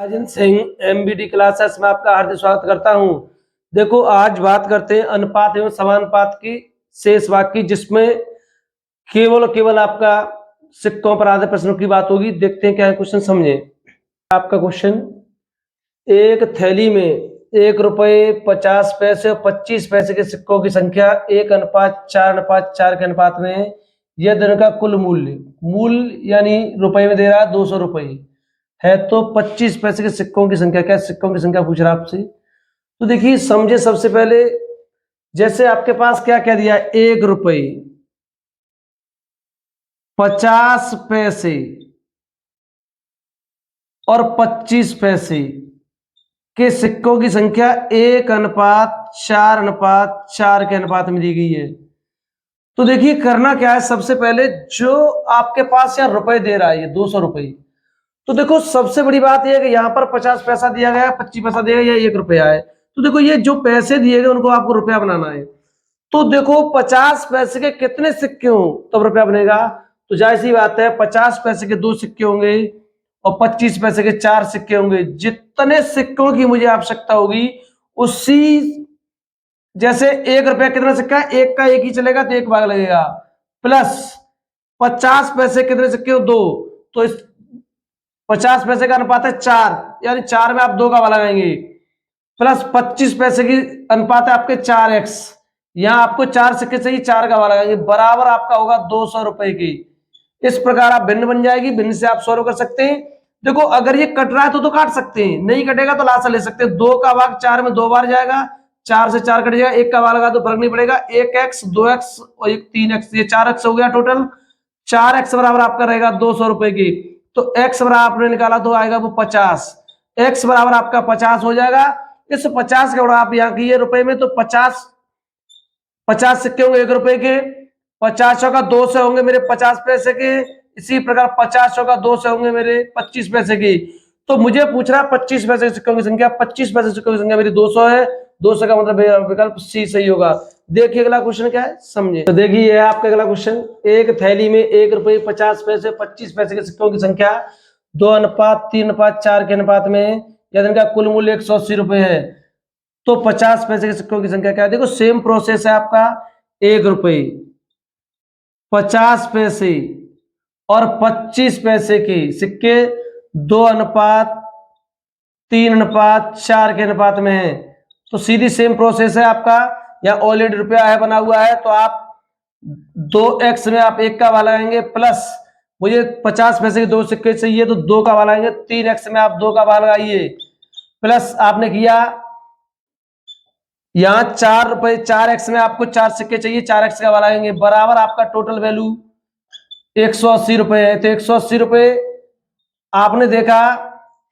Rajan Singh MBD classes में आपका हार्दिक स्वागत करता हूं। देखो आज बात करते हैं अनुपात एवं समानुपात की शेष भाग की, जिसमें केवल आपका सिक्कों पर आधारित प्रश्नों की बात होगी। देखते हैं क्या है क्वेश्चन, समझे। आपका क्वेश्चन, एक थैली में 1 रुपये 50 पैसे और 25 पैसे के सिक्कों की संख्या 1:4:4 के अनुपात में है। यह दोनों का कुल मूल्य यानी रुपए में दे रहा है 200 रुपये है, तो 25 पैसे के सिक्कों की संख्या क्या है, सिक्कों की संख्या पूछ रहा है आपसे। तो देखिए समझे, सबसे पहले जैसे आपके पास क्या क्या दिया है, 1 रुपये 50 पैसे और 25 पैसे के सिक्कों की संख्या 1:4:4 के अनुपात में दी गई है। तो देखिए करना क्या है, सबसे पहले जो आपके पास यहाँ रुपए दे रहा है, ये 200 रुपये। तो देखो सबसे बड़ी बात यह है कि यहाँ पर 50 पैसा दिया गया, 25 पैसा दिया गया, 1 रुपया है। तो देखो ये जो पैसे दिए गए उनको आपको रुपया बनाना है। तो देखो 50 पैसे के कितने सिक्के हो तब रुपया बनेगा। तो जाहिर सी बात है 50 पैसे के 2 सिक्के होंगे और 25 पैसे के 4 सिक्के होंगे। जितने सिक्कों की मुझे आवश्यकता होगी उसी, जैसे 1 रुपया कितना सिक्का है, एक का एक ही चलेगा तो 1 भाग लगेगा, प्लस 50 पैसे कितने सिक्के हो, 2, तो इस 50 पैसे का अनुपात है 4, यानी 4 में आप 2 का भाग लगाएंगे, प्लस 25 पैसे की अनुपात है आपके 4x, यहां आपको 4 सिक्के से ही 4 का भाग लगाएंगे, बराबर आपका होगा 200 रुपए की। इस प्रकार आप भिन्न बन जाएगी, भिन्न से आप सॉल्व कर सकते हैं। देखो अगर ये कट रहा है तो काट सकते हैं, नहीं कटेगा तो लासा ले सकते हैं। 2 का भाग 4 में 2 बार जाएगा, 4 से 4 कट जाएगा, 1 का भाग लगा तो फर्क नहीं पड़ेगा। 1x 2x और 3x, ये 4x हो गया टोटल। 4x बराबर आपका रहेगा 200 रुपए की। तो x बराबर आपने निकाला तो आएगा वो 50, x बराबर आपका 50 हो जाएगा। इस 50 का आप यहाँ किए रुपए में, तो 50 सिक्के होंगे 1 रुपए के, 50 का 2 से होंगे मेरे 50 पैसे के, इसी प्रकार 50 का 2 से होंगे मेरे 25 पैसे की। तो मुझे पूछ रहा है 25 पैसे के सिक्कों की संख्या, 25 पैसे सिक्कों की संख्या मेरी 200 है। 200 का मतलब विकल्प सी सही होगा। देखिए अगला क्वेश्चन क्या है, समझिए। तो देखिए आपका अगला क्वेश्चन, एक थैली में 1 रुपये 50 पैसे 25 पैसे के सिक्कों की संख्या 2:3:4 के अनुपात में है, यदि इनका कुल मूल्य 180 रुपए है, तो 50 पैसे के सिक्कों की संख्या क्या है। देखो सेम प्रोसेस है आपका, 1 रुपये 50 पैसे और 25 पैसे के सिक्के 2:3:4 के अनुपात में है। तो सीधी सेम प्रोसेस है आपका, या ऑलरेडी रुपया है बना हुआ है, तो आप 2x में आप 1 का भाग लगाएंगे, प्लस मुझे 50 पैसे के 2 सिक्के चाहिए तो 2 का भाग लगाएंगे, 3x में आप 2 का भाग लगाइए, प्लस आपने किया यहाँ 4 रुपए, 4x में आपको 4 सिक्के चाहिए, 4x का भाग लगाएंगे, बराबर आपका टोटल वैल्यू 180 रुपए है। तो 180 रुपए आपने देखा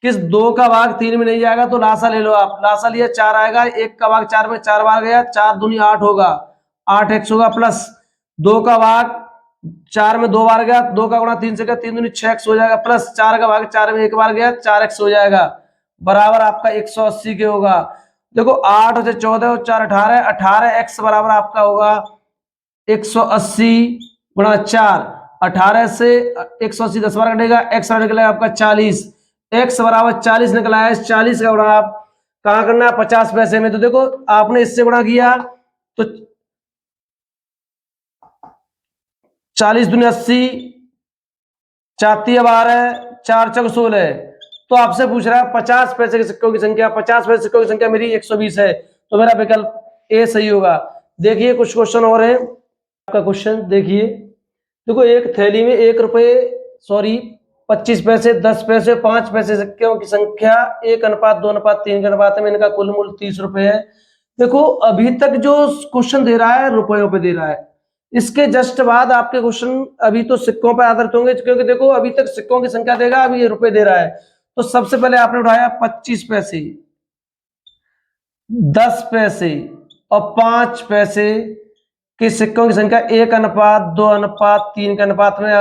किस 2 का भाग 3 में नहीं जाएगा, तो लासा ले लो आप, लासा लिया 4 आएगा, 1 का भाग 4 में 4 बार गया, 4 दूनी 8 होगा, 8x होगा, प्लस 2 का भाग 4 में 2 बार गया, 2 का गुणा 3 से गया, 3 दूनी 6x हो जाएगा, प्लस 4 का भाग 4 में 1 बार गया, 4x हो जाएगा, बराबर आपका 180 के होगा। देखो 8 से 14 और 4 18, 18x बराबर आपका होगा 180 गुणा 4, 18 से 180 10 बार कटेगा, x निकलेगा आपका 40, x बराबर 40 निकला है। 40 का गुणा आप कहाँ करना है, 50 पैसे में। तो देखो आपने इससे गुणा किया तो 40 दूनी 80, 4 12, 4 चौक 16। तो आपसे पूछ रहा है 50 पैसे के सिक्कों की संख्या, 50 पैसे सिक्कों की संख्या मेरी 120 है, तो मेरा विकल्प ए सही होगा। देखिए कुछ क्वेश्चन और है। आपका क्वेश्चन देखिए, देखो एक थैली में 25 पैसे 10 पैसे 5 पैसे सिक्कों की संख्या 1:2:3 के अनुपात में, इनका कुल मूल्य 30 रुपए है। देखो अभी तक जो क्वेश्चन दे रहा है रुपयों पे दे रहा है, इसके जस्ट बाद आपके क्वेश्चन अभी तो सिक्कों पर आधारित होंगे, क्योंकि देखो अभी तक सिक्कों की संख्या देगा, अभी ये रुपए दे रहा है। तो सबसे पहले आपने उठाया 25 पैसे, 10 पैसे और 5 पैसे के सिक्कों की संख्या 1:2:3 के अनुपात में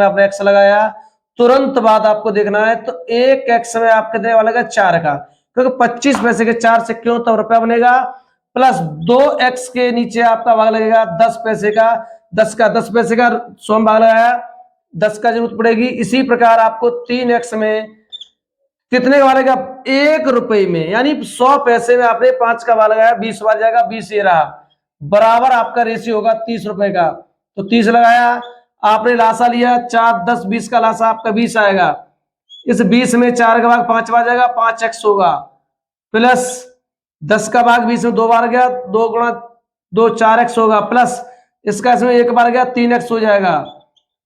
आपने x लगाया। तुरंत बाद आपको देखना है, तो 1x में आपके देने वाला का 4 का, क्योंकि 25 पैसे के 4 सिक्के हो तब रुपया बनेगा, प्लस 2x के नीचे आपका भाग लगेगा 10 पैसे का, 10 पैसे का 100 भाग लगाया, 10 का जरूरत पड़ेगी। इसी प्रकार आपको 3x में कितने का वाला गया? 1 रुपए में, यानी 100 पैसे में आपने 5 का वाला लगाया, 20 बार जाएगा, 20 ये रहा, बराबर आपका रेशियो होगा 30 रुपए का। तो 30 लगाया, आपने लासा लिया 4 10 20 का लासा आपका 20 आएगा। इस 20 में 4 का भाग 5 बार जाएगा, 5x होगा, प्लस 10 का भाग 20 में 2 बार गया, 2 गुणा 2 4x होगा, प्लस इसका इसमें 1 बार गया 3x हो जाएगा,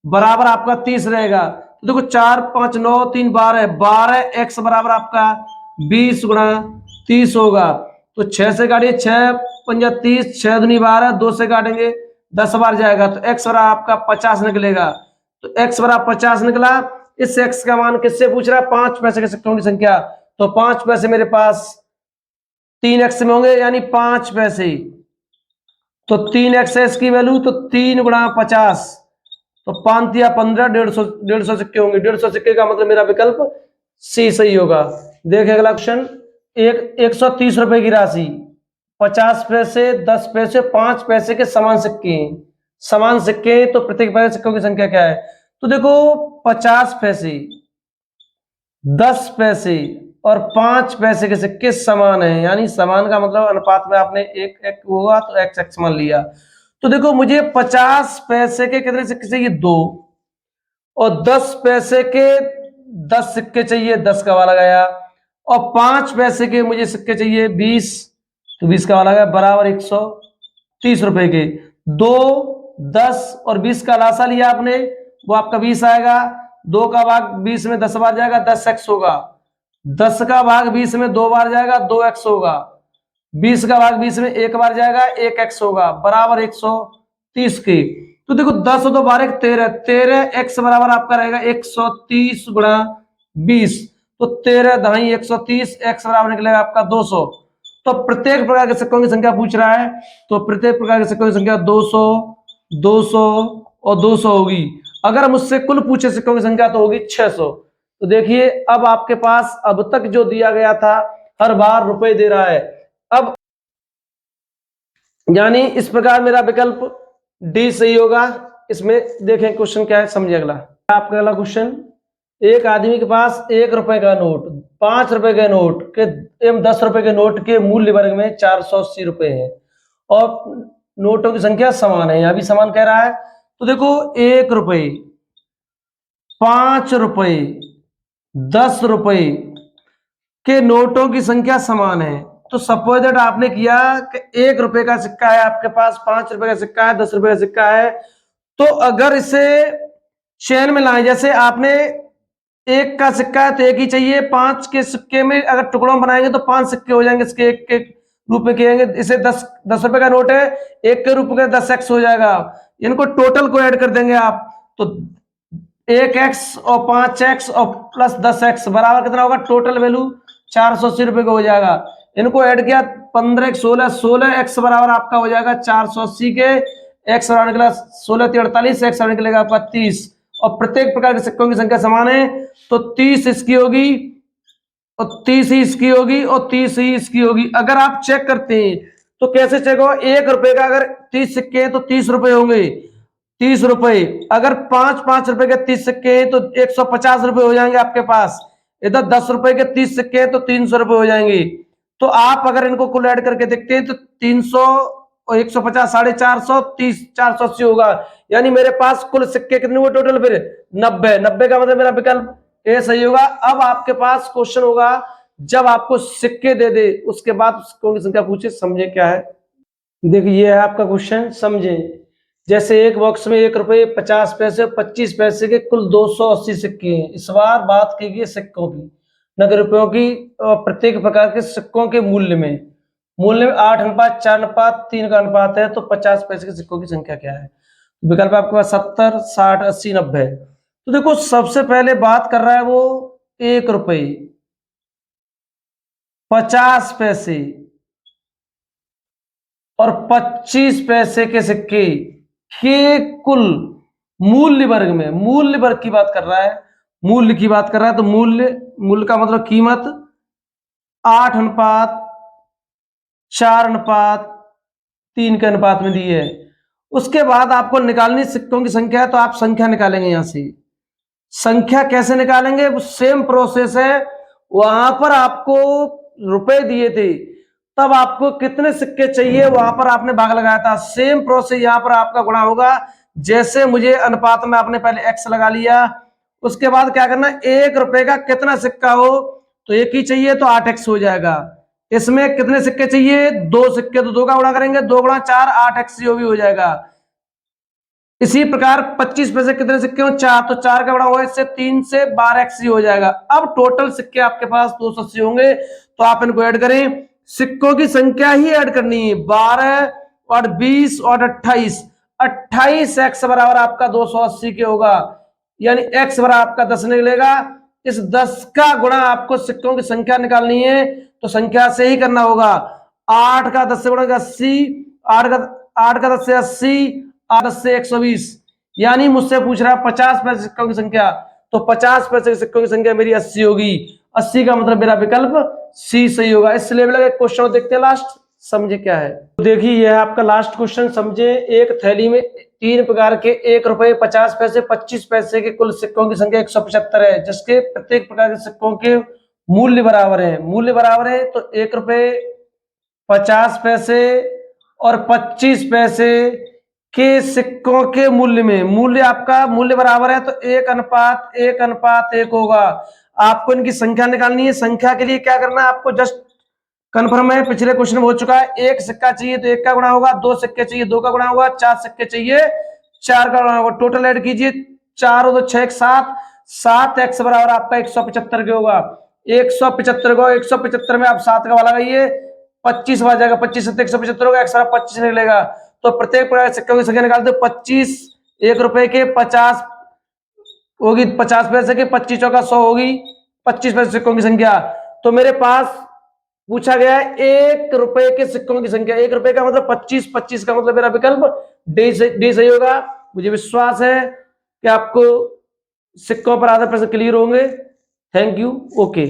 बराबर आपका 30 रहेगा। तो देखो 4 5 9 3 12, 12x बराबर आपका 20 गुणा 30 होगा। तो 6 से काटिए, 6 पंजा 30, 6 दूनी 12, 2 से काटेंगे 10 बार जाएगा, तो x बराबर आपका 50 निकलेगा। तो x बराबर 50 निकला। इस x का मान किससे पूछ रहा है? 5 पैसे के सिक्कों की संख्या। तो 5 पैसे मेरे पास 3x में होंगे, यानी 5 पैसे। तो 3x है इसकी वैल्यू, तो 3 गुणा 50, तो 5 या 15, 150 सिक्के होंगे। 150 सिक्के का मतलब मेरा विकल्प सी सही होगा। देखिए अगला क्वेश्चन, 130 रुपए की राशि, 50 पैसे, 10 पैसे, 5 पैसे के समान सिक्के, समान सिक्के, तो प्रत्येक पैसे सिक्कों की संख्या क्या है? तो देखो 50 पैसे, 10 पैसे और 5 पैसे के सिक्के समान है, यानी समान का मतलब अनुपात में आपने एक एक होगा तो एक्स एक्स मान लिया। तो देखो मुझे 50 पैसे के कितने सिक्के चाहिए? 2, और 10 पैसे के 10 सिक्के चाहिए, 10 का वाला गया, और 5 पैसे के मुझे सिक्के चाहिए 20, तो 20 का वाला गया, बराबर 130 रुपए के। 2 10 और 20 का लासा लिया आपने, वो आपका 20 आएगा। 2 का भाग 20 में 10 बार जाएगा, 10x होगा। 10 का भाग 20 में 2 बार जाएगा, 2x होगा। 20 का भाग 20 में 1 बार जाएगा, 1x होगा, बराबर 130 की। तो देखो 10 और 2 12 13, 13x बराबर आपका रहेगा 130 गुणा 20, तो 13 दहाई 130, x बराबर निकलेगा आपका 200। तो प्रत्येक प्रकार के सिक्कों की संख्या पूछ रहा है, तो प्रत्येक प्रकार के सिक्कों की संख्या 200 200 और 200 होगी। अगर मुझसे कुल पूछे सिक्कों की संख्या तो होगी 600। तो देखिए अब आपके पास अब तक जो दिया गया था हर बार रुपए दे रहा है, अब यानी इस प्रकार मेरा विकल्प डी सही होगा। इसमें देखें क्वेश्चन क्या है, समझिए अगला। आपका अगला क्वेश्चन, एक आदमी के पास 1 रुपए का नोट, 5 रुपए के नोट के एवं 10 रुपए के नोट के मूल्य वर्ग में 480 रुपए है और नोटों की संख्या समान है, यहां भी समान कह रहा है। तो देखो 1 रुपए, 5 रुपए, 10 रुपए के नोटों की संख्या समान है। तो सपोज दैट आपने किया कि 1 रुपए का सिक्का है आपके पास, 5 रुपए का सिक्का है, 10 रुपए का सिक्का है, तो अगर इसे चेन में लाएं, जैसे आपने 1 का सिक्का है तो 1 ही चाहिए, 5 के सिक्के में अगर टुकड़ों बनाएंगे तो 5 सिक्के हो जाएंगे, इसके एक एक रूप में किएंगे। इसे 10 रुपए का नोट है, 1 के रूप में 10x हो जाएगा, इनको टोटल को ऐड कर देंगे आप, तो 1x और 5x और प्लस 10x बराबर कितना होगा? टोटल वैल्यू 480 रुपए का हो जाएगा। इनको ऐड किया, 15 16, 16x बराबर आपका हो जाएगा 480 के, x बराबर निकला 16 48, x बराबर निकलेगा आपका 30, और प्रत्येक प्रकार के सिक्कों की संख्या समान है, तो 30 इसकी होगी और 30 ही इसकी होगी और 30 ही इसकी होगी। अगर आप चेक करते हैं तो कैसे चेक होगा? 1 रुपए का अगर 30 सिक्के हैं तो 30 रुपए होंगे, 30 रुपए। अगर 5 रुपए के 30 सिक्के हैं तो 150 रुपए हो जाएंगे आपके पास। इधर 10 रुपए के 30 सिक्के हैं तो 300 रुपए हो जाएंगे। तो आप अगर इनको कुल ऐड करके देखते हैं तो 300 और 150 450, 30 480 होगा, यानी मेरे पास कुल सिक्के कितने हुए टोटल? फिर 90। 90 का मतलब मेरा विकल्प ए सही होगा। अब आपके पास क्वेश्चन होगा, जब आपको सिक्के दे दे उसके बाद सिक्कों की संख्या पूछे, समझे क्या है। देखिए ये है आपका क्वेश्चन, समझे। जैसे एक बॉक्स में 1 रुपए, 50 पैसे, 25 पैसे के कुल 280 सिक्के हैं। इस बार बात की गई सिक्कों की, नगद रुपयों की, प्रत्येक प्रकार के सिक्कों के मूल्य में 8 अनुपात 4 अनुपात 3 का अनुपात है, तो 50 पैसे के सिक्कों की संख्या क्या है? विकल्प आपके पास 70 60 80 90। तो देखो सबसे पहले बात कर रहा है वो 1 रुपए, 50 पैसे और 25 पैसे के सिक्के के कुल मूल्य वर्ग में, मूल्य वर्ग की बात कर रहा है, मूल्य की बात कर रहा है, तो मूल्य का मतलब कीमत 8 अनुपात 4 अनुपात 3 के अनुपात में दी है। उसके बाद आपको निकालनी सिक्कों की संख्या है, तो आप संख्या निकालेंगे। यहां से संख्या कैसे निकालेंगे? वो सेम प्रोसेस है, वहां पर आपको रुपए दिए थे, तब आपको कितने सिक्के चाहिए वहां पर आपने भाग लगाया था। सेम प्रोसेस यहां पर आपका गुणा होगा। जैसे मुझे अनुपात में आपने पहले x लगा लिया, उसके बाद क्या करना, 1 रुपए का कितना सिक्का हो, तो एक ही चाहिए तो 8x हो जाएगा। इसमें कितने सिक्के चाहिए, 2 सिक्के, तो 2 का गुणा करेंगे, 2 गुणा 4 8x जो भी हो जाएगा। इसी प्रकार 25 पैसे कितने सिक्के हो, 4, तो 4 का गुणा होगा इससे 3 से 12x हो जाएगा। अब टोटल सिक्के आपके पास 280 होंगे, तो आप इनको ऐड करें। सिक्कों की संख्या ही ऐड करनी है, 12 और 20 और 28, 28x बराबर आपका 280 के होगा, यानी x बराबर आपका 10 निकलेगा। इस 10 का गुणा आपको सिक्कों की संख्या निकालनी है, तो संख्या से ही करना होगा। 8 का 10 से गुणा 80, 8 का 10 से 80, 8 से 120, यानी मुझसे पूछ रहा है 50 पैसे सिक्कों की संख्या, तो 50 पैसे के सिक्कों की संख्या मेरी 80 होगी। 80 का मतलब मेरा विकल्प सी सही होगा। इस लेवल का क्वेश्चन देखते हैं लास्ट, समझे क्या है। तो देखिए यह आपका लास्ट क्वेश्चन समझे। एक थैली में 3 प्रकार के 1 रुपए, 50 पैसे, 25 पैसे के कुल सिक्कों की संख्या 175 है, जिसके प्रत्येक प्रकार के सिक्कों के मूल्य बराबर है। मूल्य बराबर है तो 1 रुपए, 50 पैसे और 25 पैसे के सिक्कों के मूल्य में, मूल्य आपका मूल्य बराबर है तो 1:1:1 होगा। आपको इनकी संख्या निकालनी है। संख्या के लिए क्या करना है, आपको जस्ट कंफर्म है, पिछले क्वेश्चन में हो चुका है। 1 सिक्का चाहिए तो 1 का गुणा होगा, 2 सिक्के चाहिए 2 का गुणा होगा, 4 सिक्के चाहिए 4 का गुणा होगा। टोटल ऐड कीजिए, 4 और 2 6 7, 7x बराबर आपका 175 के होगा। 175 को 175 में आप 7 का वाला लगाइए, 25 आ जाएगा, 25 से 175 होगा, 125 निकलेगा। तो प्रत्येक प्रकार के सिक्कों की संख्या निकालते हो, 25 1 रुपए के 50 होगी, 50 पैसे के 25 चौका 100 होगी, 25 पैसे सिक्कों की संख्या। तो मेरे पास पूछा गया है 1 रुपए के सिक्कों की संख्या। 1 रुपए का मतलब 25, 25 का मतलब मेरा विकल्प डी सही होगा। मुझे विश्वास है कि आपको सिक्कों पर आधा प्रश्न क्लियर होंगे। Thank you, okay.